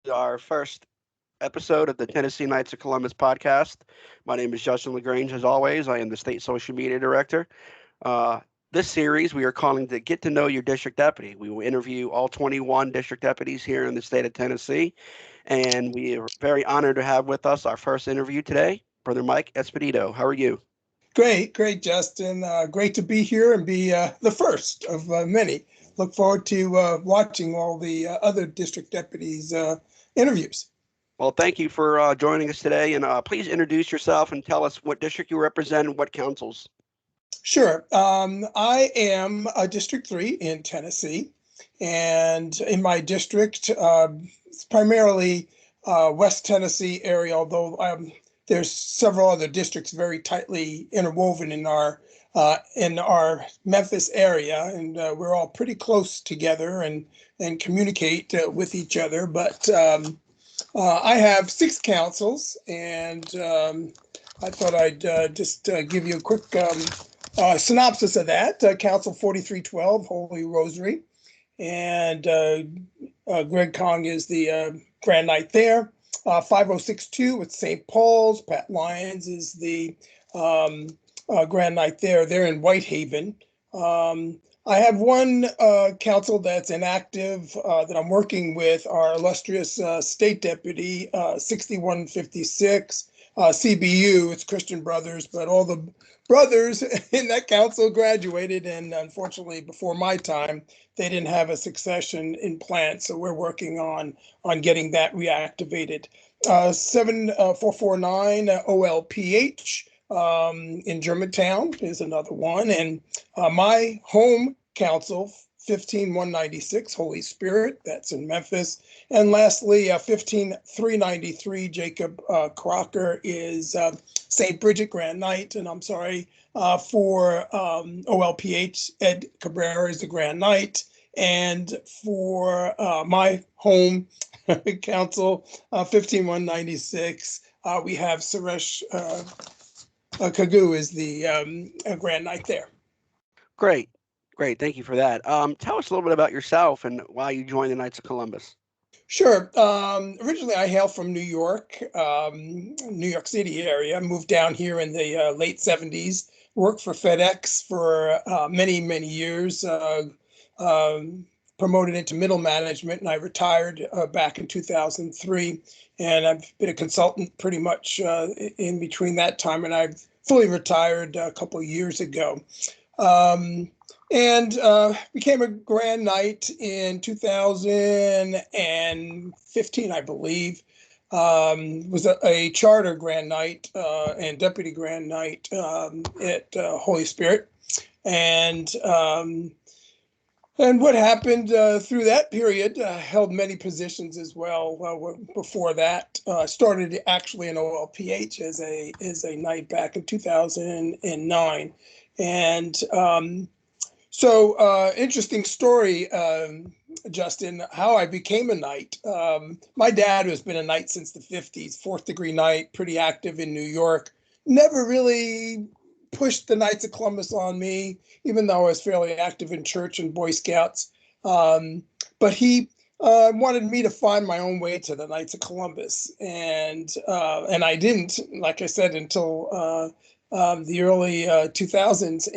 our first episode of the Tennessee Knights of Columbus podcast. My name is Justin LaGrange. As always, I am the state social media director. Uh, this series we are calling the Get to Know Your District Deputy. We will interview all 21 district deputies here in the state of Tennessee, and we are very honored to have with us our first interview today, Brother Mike Esposito. How are you? Great, Justin. Great to be here and be the first of many. Look forward to watching all the other district deputies' interviews. Well, thank you for joining us today, and please introduce yourself and tell us what district you represent and what councils. Sure. I am a District 3 in Tennessee, and in my district, it's primarily West Tennessee area, although there's several other districts very tightly interwoven in our Memphis area, and we're all pretty close together and communicate with each other. But I have 6 councils, and I thought I'd just give you a quick synopsis of that. Council 4312, Holy Rosary, and Greg Kong is the Grand Knight there. 5062 with St. Paul's. Pat Lyons is the Grand Knight there. They're in Whitehaven. I have one council that's inactive that I'm working with, our illustrious state deputy, 6156, CBU. It's Christian Brothers, but all the brothers in that council graduated, and unfortunately, before my time, they didn't have a succession in plan. So we're working on getting that reactivated. 7449 OLPH in Germantown is another one, and my home council 15196 Holy Spirit, that's in Memphis, and lastly 15393 Jacob Crocker is St. Bridget Grand Knight, and I'm sorry for OLPH Ed Cabrera is the Grand Knight, and for my home council 15196 we have Suresh Kagu is the Grand Knight there. Great. Great. Thank you for that. Tell us a little bit about yourself and why you joined the Knights of Columbus. Sure. Originally, I hail from New York, New York City area. Moved down here in the late 70s. Worked for FedEx for many years. Promoted into middle management, and I retired back in 2003. And I've been a consultant pretty much in between that time, and I've fully retired a couple of years ago. And became a Grand Knight in 2015, I believe. Was a charter Grand Knight and Deputy Grand Knight at Holy Spirit. And what happened through that period, held many positions as well. Before that, started actually in OLPH as a knight back in 2009. And so interesting story, Justin, how I became a knight. My dad has been a knight since the 50s, 4th degree knight, pretty active in New York. Never really pushed the Knights of Columbus on me, even though I was fairly active in church and Boy Scouts. But he wanted me to find my own way to the Knights of Columbus. And I didn't, like I said, until the early 2000s.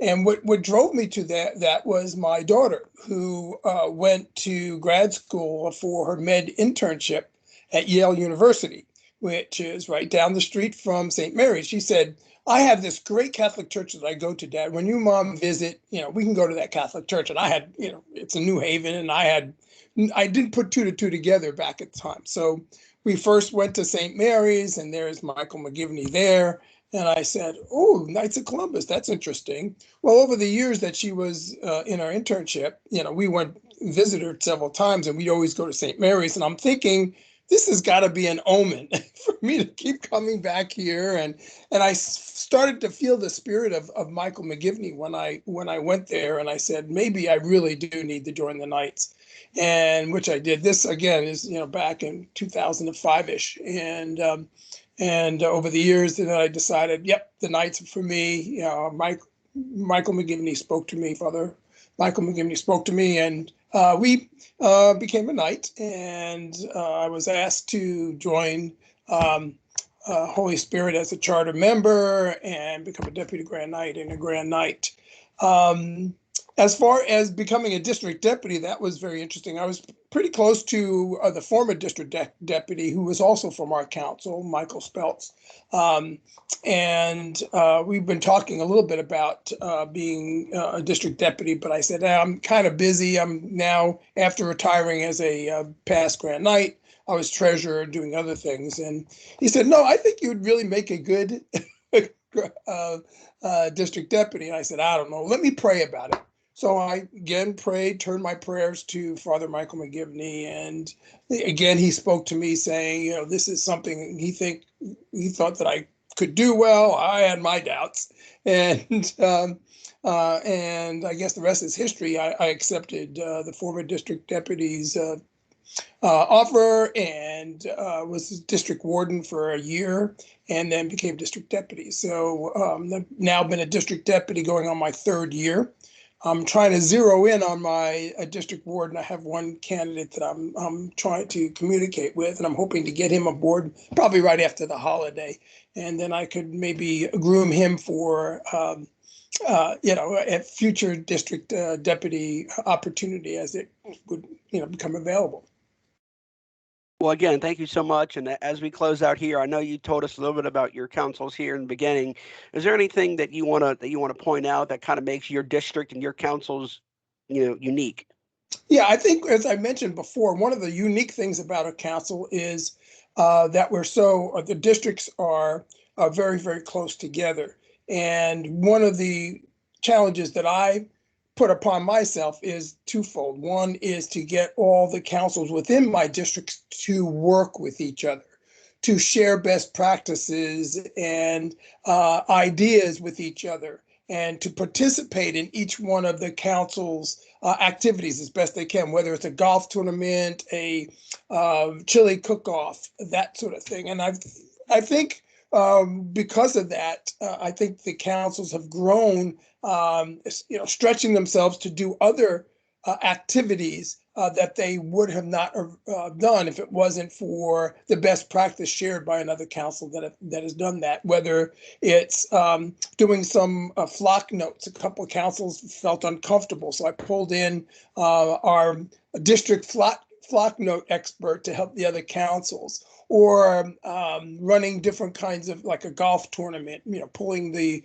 And what drove me to that was my daughter, who went to grad school for her med internship at Yale University, which is right down the street from St. Mary's. She said, I have this great Catholic church that I go to, Dad. When you mom visit, we can go to that Catholic church. And I had, it's in New Haven, and I didn't put 2 to 2 together back at the time. So we first went to St. Mary's, and there's Michael McGivney there. And I said, oh, Knights of Columbus, that's interesting. Well, over the years that she was in our internship, we went visit her several times, and we'd always go to St. Mary's. And I'm thinking, this has got to be an omen for me to keep coming back here. And I started to feel the spirit of Michael McGivney when I went there. And I said, maybe I really do need to join the Knights, and which I did. This, again, is, back in 2005-ish. And over the years, then I decided, yep, the Knights are for me. Michael McGivney spoke to me, Father Michael McGivney spoke to me, and We became a knight, and I was asked to join um, Holy Spirit as a charter member and become a deputy grand knight and a grand knight. Um, as far as becoming a district deputy, that was very interesting. I was pretty close to the former district deputy, who was also from our council, Michael Speltz. Um, and we've been talking a little bit about being a district deputy, but I said, I'm kind of busy. I'm now, after retiring as a past grand knight, I was treasurer doing other things. And he said, no, I think you would really make a good district deputy. And I said, I don't know. Let me pray about it. So I again prayed, turned my prayers to Father Michael McGivney, and again he spoke to me saying, this is something he thought that I could do well. I had my doubts, and and I guess the rest is history. I accepted the former district deputy's offer and was district warden for a year, and then became district deputy. So I've now been a district deputy going on my third year. I'm trying to zero in on my district warden. I have one candidate that I'm trying to communicate with, and I'm hoping to get him aboard probably right after the holiday, and then I could maybe groom him for a future district deputy opportunity as it would become available. Well, again, thank you so much. And as we close out here, I know you told us a little bit about your councils here in the beginning. Is there anything that you want to point out that kind of makes your district and your councils, unique? Yeah, I think, as I mentioned before, one of the unique things about a council is that the districts are very, very close together. And one of the challenges that I put upon myself is twofold. One is to get all the councils within my districts to work with each other, to share best practices and ideas with each other, and to participate in each one of the council's activities as best they can, whether it's a golf tournament, a chili cook-off, that sort of thing. And I think because of that, I think the councils have grown, stretching themselves to do other activities that they would have not done if it wasn't for the best practice shared by another council that has done that. Whether it's doing some flock notes, a couple of councils felt uncomfortable, so I pulled in our district flock note expert to help the other councils, or running different kinds of, like a golf tournament, pulling the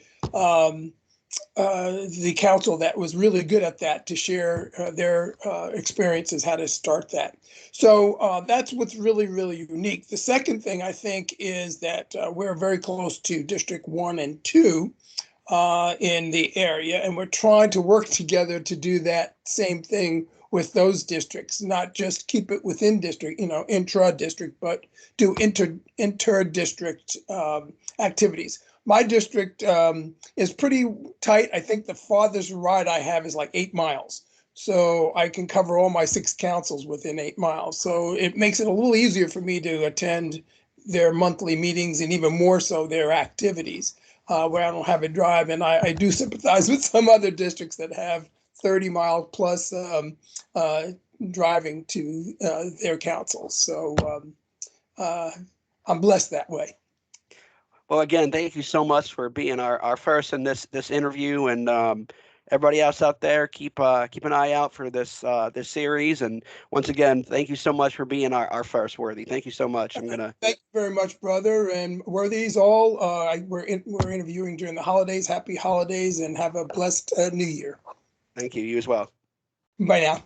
council that was really good at that to share their experiences, how to start that. So that's what's really, really unique. The second thing I think is that we're very close to District 1 and 2 in the area, and we're trying to work together to do that same thing with those districts, not just keep it within district, intra-district, but do inter-district activities. My district is pretty tight. I think the farthest ride I have is like 8 miles. So I can cover all my 6 councils within 8 miles. So it makes it a little easier for me to attend their monthly meetings, and even more so their activities, where I don't have a drive. And I do sympathize with some other districts that have 30-mile plus driving to their councils. So I'm blessed that way. Well, again, thank you so much for being our first in this interview, and everybody else out there, keep an eye out for this series. And once again, thank you so much for being our first, Worthy. Thank you so much. Thank you very much, brother. And Worthies all, we're interviewing during the holidays. Happy holidays, and have a blessed New Year. Thank you. You as well. Bye now.